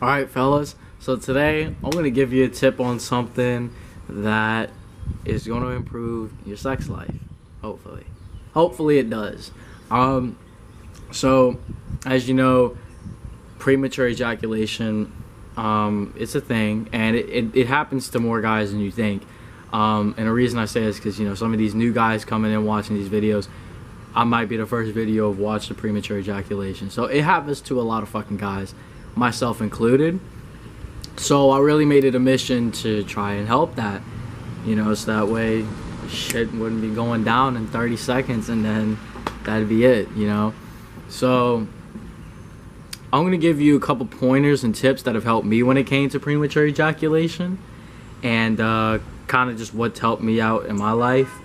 Alright, fellas, so today I'm going to give you a tip on something that is going to improve your sex life. Hopefully it does. So as you know, premature ejaculation, it's a thing, and it happens to more guys than you think. And the reason I say this is because, you know, some of these new guys coming in watching these videos, I might be the first video of watch the premature ejaculation. So it happens to a lot of fucking guys, myself included. So I really made it a mission to try and help that, you know, so that way shit wouldn't be going down in 30 seconds and then that'd be it, you know. So I'm gonna give you a couple pointers and tips that have helped me when it came to premature ejaculation, and kind of just what's helped me out in my life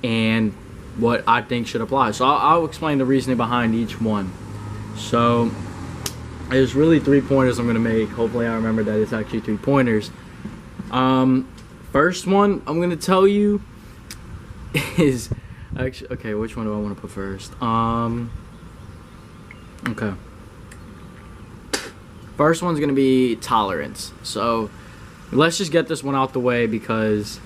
and what I think should apply. So I'll explain the reasoning behind each one. So there's really 3 pointers I'm gonna make. Hopefully I remember that it's actually 3 pointers. First one I'm gonna tell you is actually, okay, which one do I want to put first? Okay. First one's gonna be tolerance. So let's just get this one out the way, because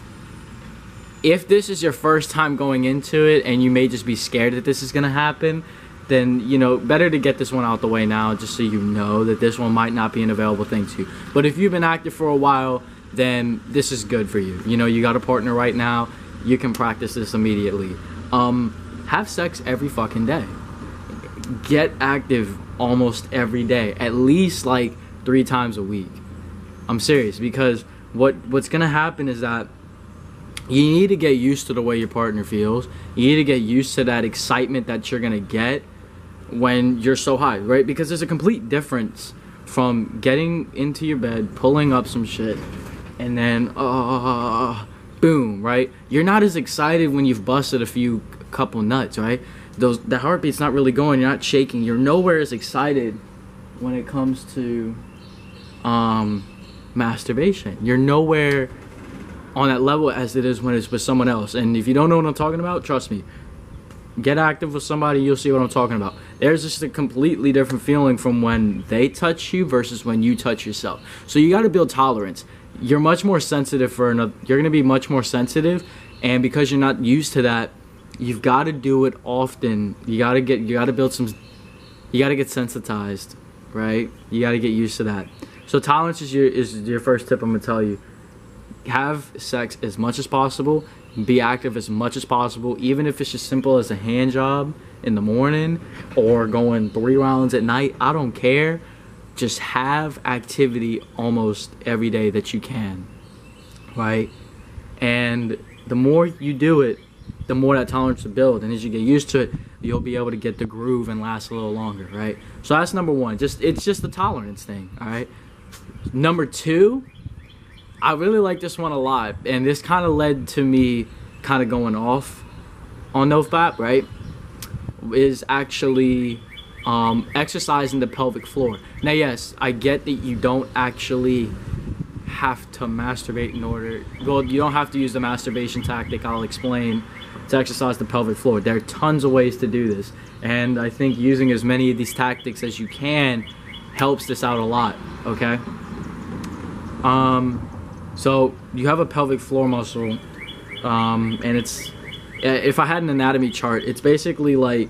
if this is your first time going into it and you may just be scared that this is gonna happen, then, you know, better to get this one out the way now, just so you know that this one might not be an available thing to you. But if you've been active for a while, then this is good for you. You know, you got a partner right now, you can practice this immediately. Have sex every fucking day. Get active almost every day, at least like 3 times a week. I'm serious, because what's gonna happen is that you need to get used to the way your partner feels. You need to get used to that excitement that you're gonna get when you're so high, right? Because there's a complete difference from getting into your bed, pulling up some shit, and then boom, right? You're not as excited when you've busted a couple nuts, right? The heartbeat's not really going, you're not shaking, you're nowhere as excited when it comes to masturbation. You're nowhere on that level as it is when it's with someone else. And if you don't know what I'm talking about, trust me, get active with somebody, you'll see what I'm talking about. There's just a completely different feeling from when they touch you versus when you touch yourself. So you got to build tolerance. You're much more sensitive you're going to be much more sensitive, and because you're not used to that, you've got to do it often. You got to get sensitized, right? You got to get used to that. So tolerance is your first tip I'm going to tell you. Have sex as much as possible. Be active as much as possible, even if it's just simple as a hand job in the morning or going 3 rounds at night. I don't care. Just have activity almost every day that you can, right? And the more you do it, the more that tolerance will build, and as you get used to it, you'll be able to get the groove and last a little longer, right? So that's number 1. It's just the tolerance thing, all right? Number 2, I really like this one a lot, and this kind of led to me kind of going off on NoFap, right? Is actually exercising the pelvic floor. Now, yes, I get that you don't actually have to masturbate in order, well, you don't have to use the masturbation tactic I'll explain to exercise the pelvic floor. There are tons of ways to do this, and I think using as many of these tactics as you can helps this out a lot, okay? So you have a pelvic floor muscle, and it's, if I had an anatomy chart, it's basically like,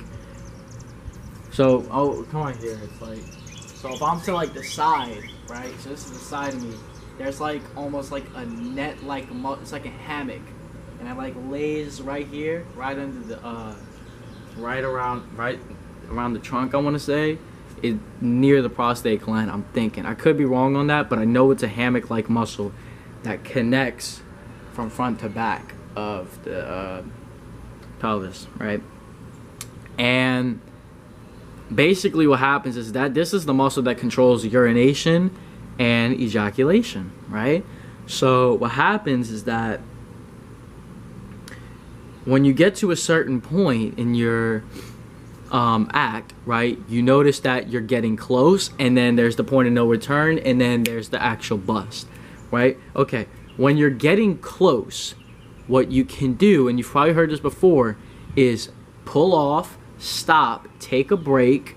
so, oh, come on here, it's like, so if I'm to like the side, right, so this is the side of me, there's like almost like a net, like it's like a hammock, and it like lays right here, right under the, right around the trunk, I want to say, it near the prostate gland, I'm thinking. I could be wrong on that, but I know it's a hammock-like muscle that connects from front to back of the pelvis, right? And basically what happens is that this is the muscle that controls urination and ejaculation, right? So what happens is that when you get to a certain point in your act, right, you notice that you're getting close, and then there's the point of no return, and then there's the actual bust, right? Okay, when you're getting close, what you can do, and you've probably heard this before, is pull off, stop, take a break,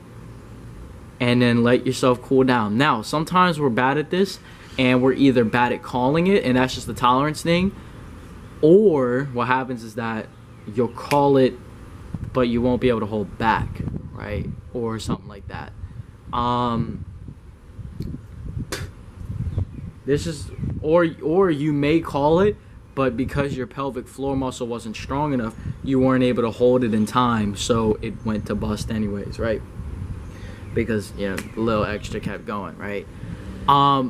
and then let yourself cool down. Now, sometimes we're bad at this, and we're either bad at calling it, and that's just the tolerance thing, or what happens is that you'll call it, but you won't be able to hold back, right? Or something like that. This is, or you may call it, but because your pelvic floor muscle wasn't strong enough, you weren't able to hold it in time, so it went to bust anyways, right? Because, you know, a little extra kept going, right?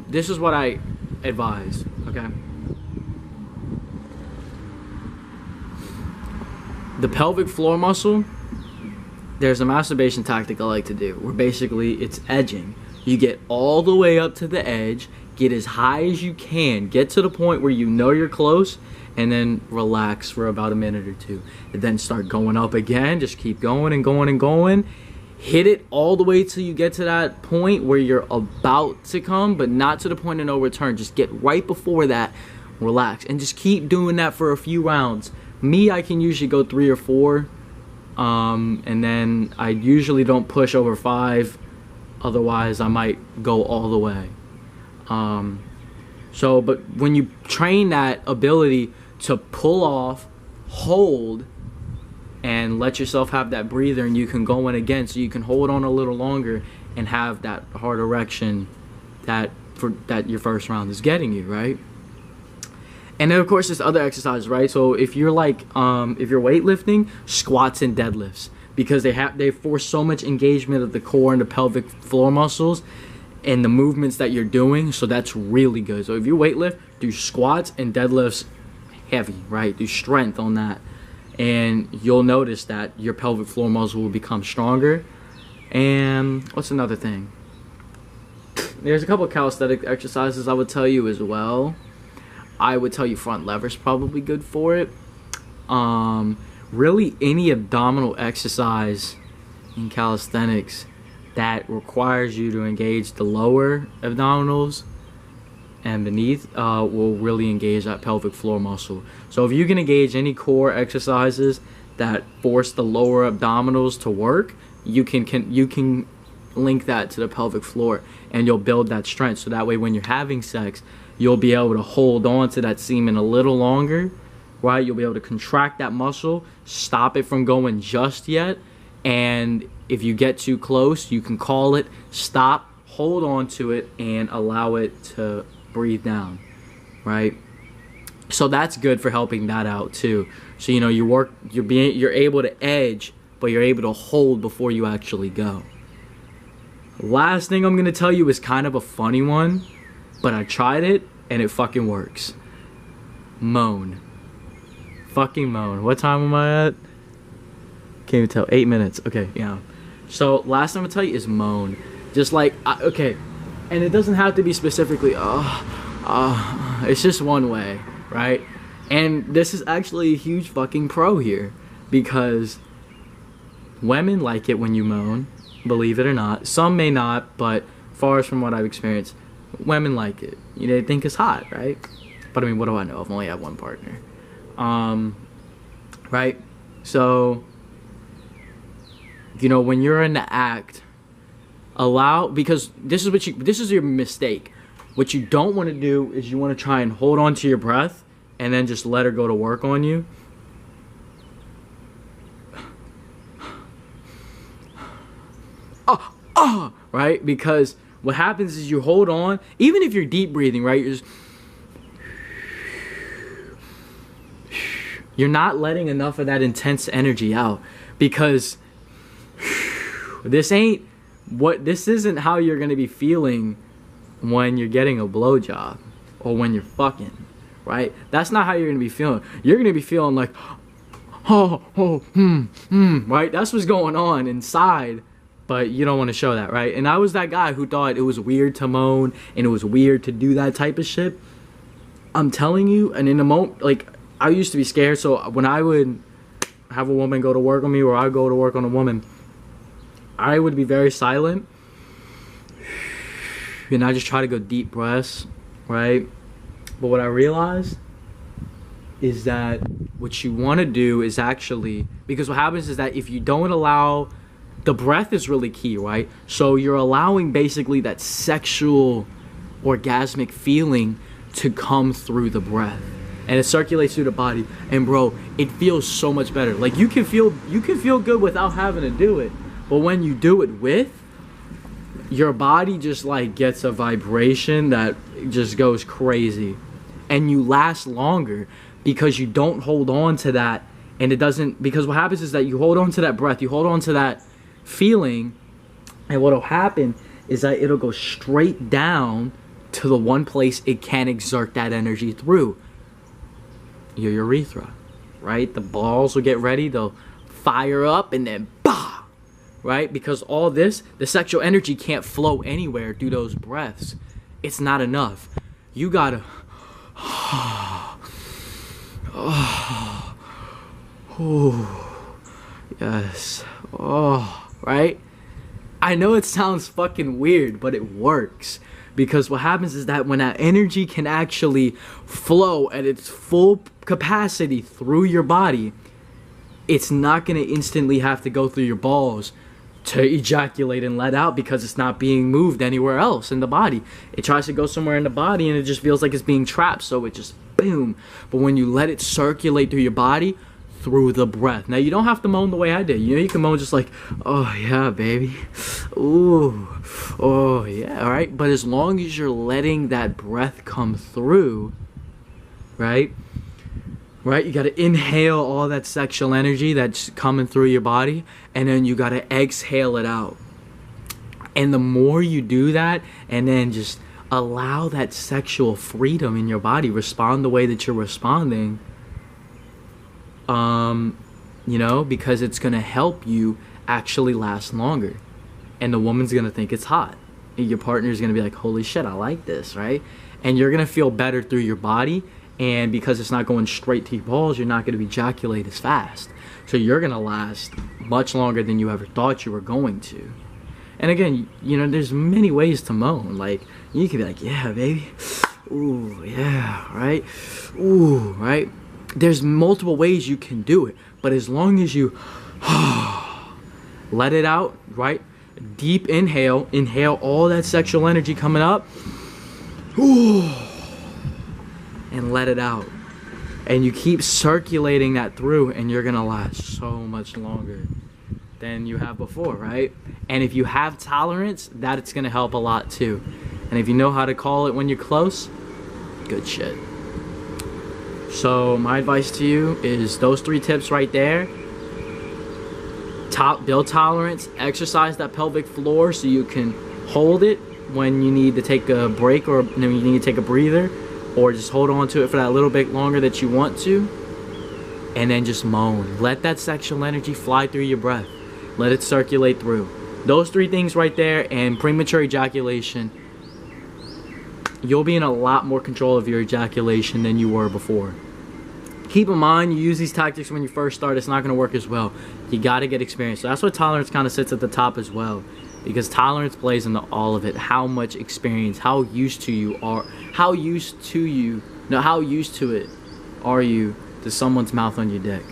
This is what I advise, okay? The pelvic floor muscle, there's a masturbation tactic I like to do, where basically it's edging. You get all the way up to the edge, get as high as you can, get to the point where you know you're close, and then relax for about a minute or two. And then start going up again, just keep going and going and going. Hit it all the way till you get to that point where you're about to come, but not to the point of no return. Just get right before that, relax, and just keep doing that for a few rounds. Me, I can usually go 3 or 4, and then I usually don't push over 5. Otherwise, I might go all the way. But when you train that ability to pull off, hold, and let yourself have that breather, and you can go in again, so you can hold on a little longer and have that hard erection that your first round is getting you, right? And then of course there's other exercises, right? So if you're like if you're weightlifting, squats and deadlifts, because they force so much engagement of the core and the pelvic floor muscles and the movements that you're doing, so that's really good. So if you weightlift, do squats and deadlifts heavy, right? Do strength on that, and you'll notice that your pelvic floor muscle will become stronger. And what's another thing? There's a couple of calisthenic exercises I would tell you as well. I would tell you front lever's probably good for it. Really any abdominal exercise in calisthenics that requires you to engage the lower abdominals and beneath will really engage that pelvic floor muscle. So if you can engage any core exercises that force the lower abdominals to work, you can link that to the pelvic floor, and you'll build that strength. So that way when you're having sex, you'll be able to hold on to that semen a little longer, right? You'll be able to contract that muscle, stop it from going just yet, and if you get too close, you can call it, stop, hold on to it, and allow it to breathe down, right? So that's good for helping that out too. So you know, you're able to edge, but you're able to hold before you actually go. Last thing I'm gonna tell you is kind of a funny one, but I tried it and it fucking works. Moan. Fucking moan. What time am I at? Can't even tell. 8 minutes. Okay, yeah. So last thing I'm gonna tell you is moan. Just like, okay, and it doesn't have to be specifically, it's just one way, right? And this is actually a huge fucking pro here, because women like it when you moan, believe it or not. Some may not, but far as from what I've experienced, women like it. You know, they think it's hot, right? But I mean, what do I know? I've only had one partner. Right? So, you know, when you're in the act, because this is your mistake. What you don't want to do is you want to try and hold on to your breath and then just let her go to work on you. Right? Because what happens is you hold on, even if you're deep breathing, right? You're not letting enough of that intense energy out, because this isn't how you're going to be feeling when you're getting a blowjob or when you're fucking, right? That's not how you're going to be feeling. You're going to be feeling like, right? That's what's going on inside. But you don't want to show that, right? And I was that guy who thought it was weird to moan and it was weird to do that type of shit. I'm telling you, and in the moment, like, I used to be scared. So when I would have a woman go to work on me, or I go to work on a woman, I would be very silent. And I just try to go deep breaths, right? But what I realized is that what you want to do is actually, because what happens is that if you don't the breath is really key, right? So you're allowing basically that sexual orgasmic feeling to come through the breath, and it circulates through the body. And bro, it feels so much better. Like you can feel good without having to do it, but when you do it with, your body just like gets a vibration that just goes crazy, and you last longer because you don't hold on to that. And it doesn't, because what happens is that you hold on to that breath, you hold on to that feeling, and what'll happen is that it'll go straight down to the one place it can exert that energy through, your urethra, right? The balls will get ready, they'll fire up, and then bah, right? Because all this, the sexual energy can't flow anywhere through those breaths. It's not enough. You gotta yes. Oh, right? I know it sounds fucking weird, but it works. Because what happens is that when that energy can actually flow at its full capacity through your body, it's not going to instantly have to go through your balls to ejaculate and let out, because it's not being moved anywhere else in the body. It tries to go somewhere in the body and it just feels like it's being trapped, so it just boom. But when you let it circulate through your body, through the breath. Now you don't have to moan the way I did. You know, you can moan just like, oh yeah, baby. Ooh. Oh yeah, alright? But as long as you're letting that breath come through, right? Right? You gotta inhale all that sexual energy that's coming through your body, and then you gotta exhale it out. And the more you do that, and then just allow that sexual freedom in your body, respond the way that you're responding, you know, because it's gonna help you actually last longer, and the woman's gonna think it's hot, and your partner's gonna be like, holy shit, I like this, right? And you're gonna feel better through your body, and because it's not going straight to your balls, you're not gonna ejaculate as fast, so you're gonna last much longer than you ever thought you were going to. And again, you know, there's many ways to moan. Like, you can be like, yeah, baby, ooh, yeah, right, ooh, right? There's multiple ways you can do it, but as long as you let it out, right? Deep inhale, inhale all that sexual energy coming up, and let it out. And you keep circulating that through, and you're gonna last so much longer than you have before, right? And if you have tolerance, that's gonna help a lot too. And if you know how to call it when you're close, good shit. So my advice to you is those 3 tips right there. Build tolerance, exercise that pelvic floor so you can hold it when you need to take a break, or when you need to take a breather, or just hold on to it for that little bit longer that you want to, and then just moan. Let that sexual energy fly through your breath. Let it circulate through. Those 3 things right there, and premature ejaculation, you'll be in a lot more control of your ejaculation than you were before. Keep in mind, you use these tactics when you first start, it's not going to work as well. You got to get experience. So that's what tolerance kind of sits at the top as well, because tolerance plays into all of it. How much experience, how used to it are you to someone's mouth on your dick?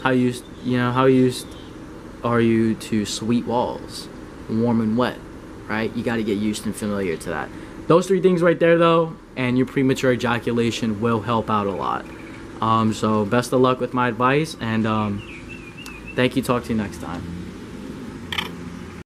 How used are you to sweet walls, warm and wet, right? You got to get used and familiar to that. Those 3 things right there though, and your premature ejaculation will help out a lot. So best of luck with my advice, and thank you. Talk to you next time.